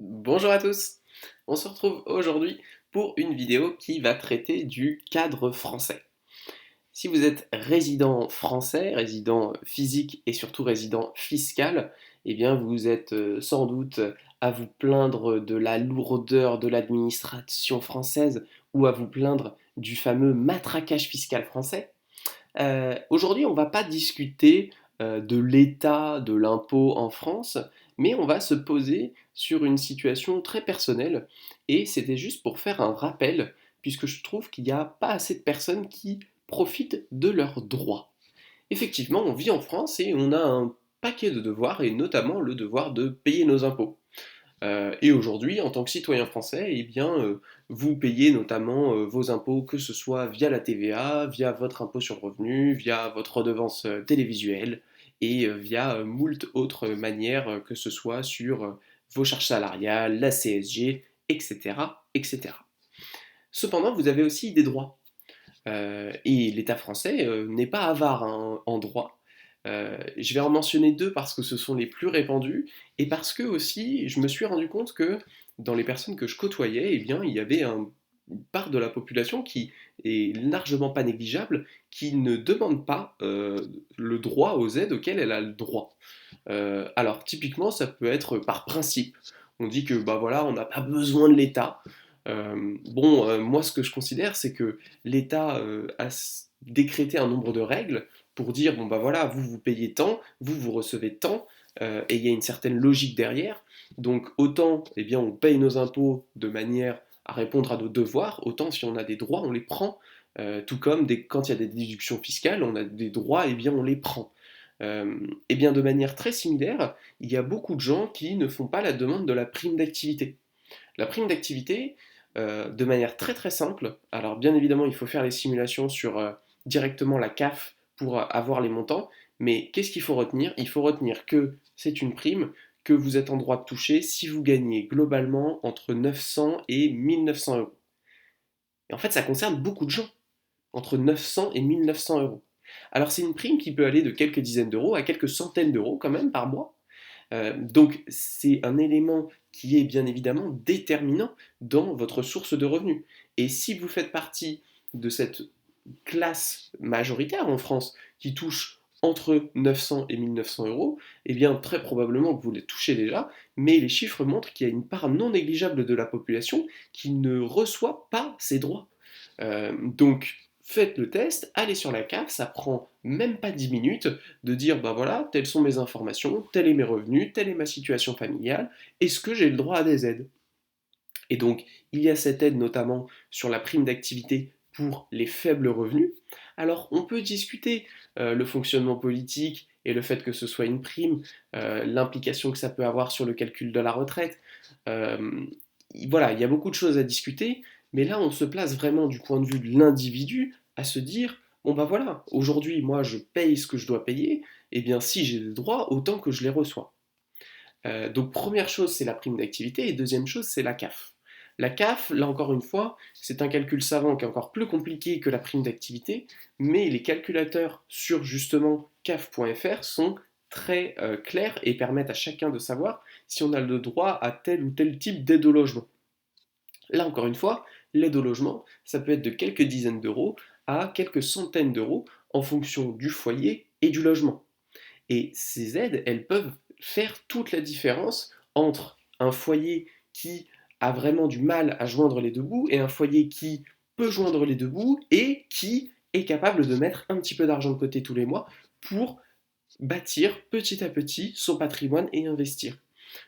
Bonjour à tous, on se retrouve aujourd'hui pour une vidéo qui va traiter du cadre français. Si vous êtes résident français, résident physique et surtout résident fiscal, eh bien vous êtes sans doute à vous plaindre de la lourdeur de l'administration française ou à vous plaindre du fameux matraquage fiscal français. Aujourd'hui, on ne va pas discuter de l'état de l'impôt en France, mais on va se poser sur une situation très personnelle. Et c'était juste pour faire un rappel, puisque je trouve qu'il n'y a pas assez de personnes qui profitent de leurs droits. Effectivement, on vit en France et on a un paquet de devoirs, et notamment le devoir de payer nos impôts. Et aujourd'hui, en tant que citoyen français, eh bien, vous payez notamment vos impôts, que ce soit via la TVA, via votre impôt sur le revenu, via votre redevance télévisuelle et via moult autres manières, que ce soit sur vos charges salariales, la CSG, etc., etc. Cependant, vous avez aussi des droits. Et l'État français n'est pas avare hein, en droit. Je vais en mentionner deux parce que ce sont les plus répandus et parce que aussi je me suis rendu compte que dans les personnes que je côtoyais, eh bien, il y avait une part de la population qui est largement pas négligeable, qui ne demande pas le droit aux aides auxquelles elle a le droit. Alors typiquement, ça peut être par principe. On dit que bah voilà, on n'a pas besoin de l'État. Moi ce que je considère, c'est que l'État décrété un nombre de règles pour dire bon bah voilà, vous payez tant, vous recevez tant, et il y a une certaine logique derrière. Donc autant, eh bien, on paye nos impôts de manière à répondre à nos devoirs, autant si on a des droits, on les prend. Tout comme quand il y a des déductions fiscales, on a des droits, et eh bien on les prend. Et bien de manière très similaire, il y a beaucoup de gens qui ne font pas la demande de la prime d'activité. La prime d'activité, de manière très très simple, alors bien évidemment il faut faire les simulations sur directement la CAF pour avoir les montants, mais qu'est-ce qu'il faut retenir? Il faut retenir que c'est une prime que vous êtes en droit de toucher si vous gagnez globalement entre 900 et 1900 euros. Et en fait ça concerne beaucoup de gens, entre 900 et 1900 euros. Alors c'est une prime qui peut aller de quelques dizaines d'euros à quelques centaines d'euros quand même par mois. Donc c'est un élément qui est bien évidemment déterminant dans votre source de revenus. Et si vous faites partie de cette classe majoritaire en France qui touche entre 900 et 1900 euros, eh bien très probablement que vous les touchez déjà, mais les chiffres montrent qu'il y a une part non négligeable de la population qui ne reçoit pas ses droits. Donc faites le test, allez sur la CAF, ça prend même pas 10 minutes de dire bah voilà, telles sont mes informations, tels est mes revenus, telle est ma situation familiale, est-ce que j'ai le droit à des aides? Et donc il y a cette aide notamment sur la prime d'activité pour les faibles revenus. Alors on peut discuter le fonctionnement politique et le fait que ce soit une prime, l'implication que ça peut avoir sur le calcul de la retraite. Euh, voilà, il y a beaucoup de choses à discuter, mais là on se place vraiment du point de vue de l'individu à se dire, bon bah voilà, aujourd'hui moi je paye ce que je dois payer, et bien si j'ai des droits, autant que je les reçois. Donc première chose, c'est la prime d'activité, et deuxième chose, c'est la CAF. La CAF, là encore une fois, c'est un calcul savant qui est encore plus compliqué que la prime d'activité, mais les calculateurs sur justement CAF.fr sont très clairs et permettent à chacun de savoir si on a le droit à tel ou tel type d'aide au logement. Là encore une fois, l'aide au logement, ça peut être de quelques dizaines d'euros à quelques centaines d'euros en fonction du foyer et du logement. Et ces aides, elles peuvent faire toute la différence entre un foyer qui a vraiment du mal à joindre les deux bouts et un foyer qui peut joindre les deux bouts et qui est capable de mettre un petit peu d'argent de côté tous les mois pour bâtir petit à petit son patrimoine et investir.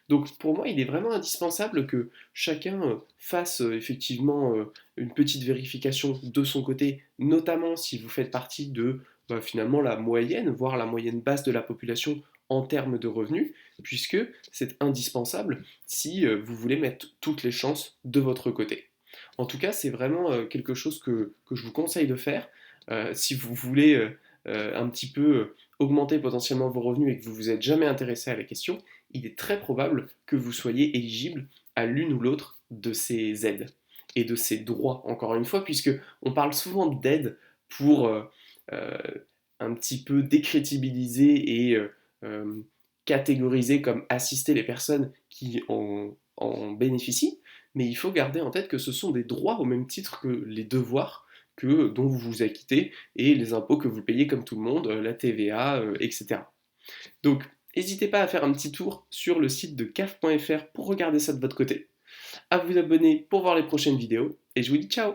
Donc pour moi, il est vraiment indispensable que chacun fasse effectivement une petite vérification de son côté, notamment si vous faites partie de finalement la moyenne, voire la moyenne basse de la population en termes de revenus, puisque c'est indispensable si vous voulez mettre toutes les chances de votre côté. En tout cas, c'est vraiment quelque chose que je vous conseille de faire si vous voulez un petit peu augmenter potentiellement vos revenus et que vous vous êtes jamais intéressé à la question, il est très probable que vous soyez éligible à l'une ou l'autre de ces aides et de ces droits, encore une fois, puisque on parle souvent d'aide pour euh, un petit peu décrédibiliser et euh, catégoriser comme assister les personnes qui en bénéficient, mais il faut garder en tête que ce sont des droits au même titre que les devoirs dont vous vous acquittez et les impôts que vous payez comme tout le monde, la TVA, etc. Donc, n'hésitez pas à faire un petit tour sur le site de caf.fr pour regarder ça de votre côté, à vous abonner pour voir les prochaines vidéos, et je vous dis ciao!